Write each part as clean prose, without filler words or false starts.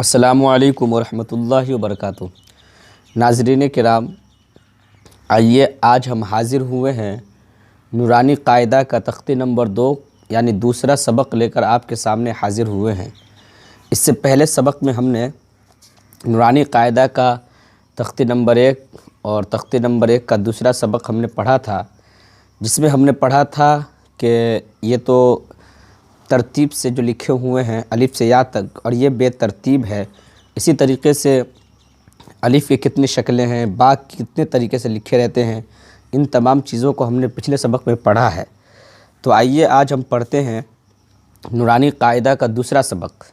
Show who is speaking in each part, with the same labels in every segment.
Speaker 1: السلام علیکم ورحمۃ اللہ وبرکاتہ۔ ناظرین کرام، آئیے آج ہم حاضر ہوئے ہیں نورانی قاعدہ کا تختی نمبر 2 یعنی دوسرا سبق لے کر آپ کے سامنے حاضر ہوئے ہیں۔ اس سے پہلے سبق میں ہم نے نورانی قاعدہ کا تختی نمبر 1 اور تختی نمبر 1 کا دوسرا سبق ہم نے پڑھا تھا، جس میں ہم نے پڑھا تھا کہ یہ تو ترتیب سے جو لکھے ہوئے ہیں الف سے یا تک، اور یہ بے ترتیب ہے۔ اسی طریقے سے الف کی کتنی شکلیں ہیں، با کتنے طریقے سے لکھے رہتے ہیں، ان تمام چیزوں کو ہم نے پچھلے سبق میں پڑھا ہے۔ تو آئیے آج ہم پڑھتے ہیں نورانی قاعدہ کا دوسرا سبق۔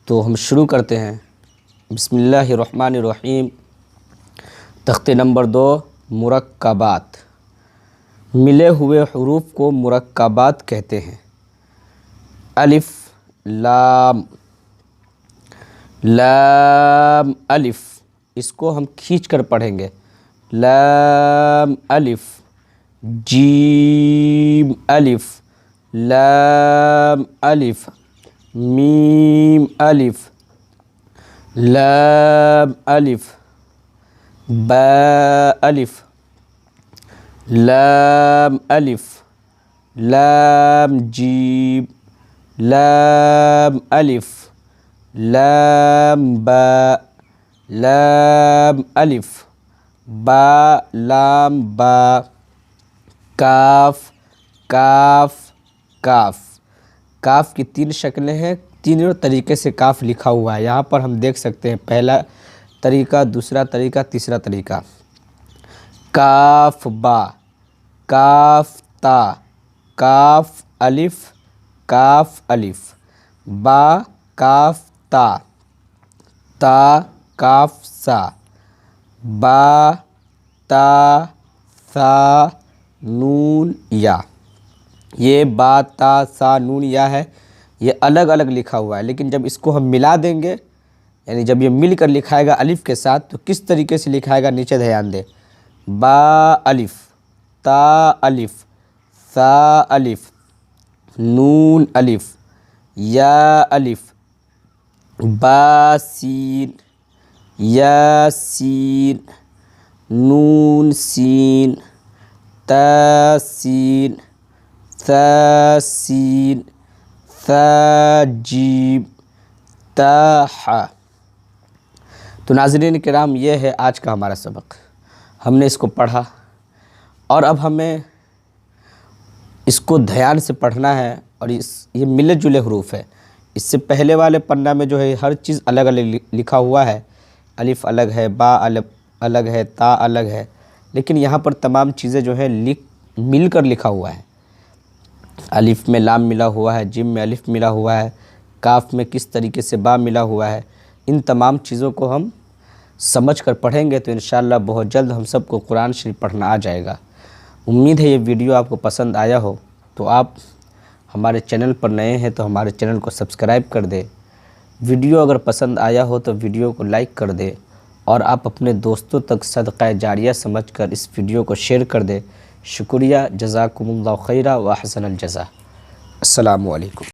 Speaker 1: تو ہم شروع کرتے ہیں۔ بسم اللہ الرحمن الرحیم۔ تختی نمبر 2، مرکبات۔ ملے ہوئے حروف کو مرکبات کہتے ہیں۔ الف، لام، لام الف، اس کو ہم کھینچ کر پڑھیں گے۔ لام الف، جیم الف، لام الف، میم الف، لام الف، با الف، لام الف، لام جیم، لام الف، لام با، لام الف، با لام با، کاف، کاف، کاف۔ کاف کی 3 شکلیں ہیں، تینوں طریقے سے کاف لکھا ہوا ہے۔ یہاں پر ہم دیکھ سکتے ہیں پہلا طریقہ، دوسرا طریقہ، تیسرا طریقہ۔ کاف با، کاف تا، کاف الف، کاف الف، با کاف تا، تا کاف سا، با تا ثا نون یا۔ یہ با تا سا نون یا ہے، یہ الگ الگ لکھا ہوا ہے، لیکن جب اس کو ہم ملا دیں گے، یعنی جب یہ مل کر لکھائے گا الف کے ساتھ، تو کس طریقے سے لکھائے گا نیچے دھیان دیں۔ با الف، تا الف، ثا الف، نون الف، یا الف، با سین، یا سین، نون سین، تا سین، ثا سین، ثا جیم، تا ح۔ تو ناظرین کرام، یہ ہے آج کا ہمارا سبق۔ ہم نے اس کو پڑھا اور اب ہمیں اس کو دھیان سے پڑھنا ہے، اور یہ ملے جلے حروف ہے۔ اس سے پہلے والے پنہ میں جو ہے ہر چیز الگ الگ لکھا ہوا ہے، الف الگ ہے، با الگ ہے، تا الگ ہے، لیکن یہاں پر تمام چیزیں جو ہے مل کر لکھا ہوا ہے۔ الف میں لام ملا ہوا ہے، جیم میں الف ملا ہوا ہے، کاف میں کس طریقے سے با ملا ہوا ہے۔ ان تمام چیزوں کو ہم سمجھ کر پڑھیں گے تو انشاءاللہ بہت جلد ہم سب کو قرآن شریف پڑھنا آ جائے گا۔ امید ہے یہ ویڈیو آپ کو پسند آیا ہو، تو آپ ہمارے چینل پر نئے ہیں تو ہمارے چینل کو سبسکرائب کر دے۔ ویڈیو اگر پسند آیا ہو تو ویڈیو کو لائک کر دے، اور آپ اپنے دوستوں تک صدقہ جاریہ سمجھ کر اس ویڈیو کو شیئر کر دے۔ شکریہ، جزاکم اللہ خیرہ و احسن الجزا۔ السلام علیکم۔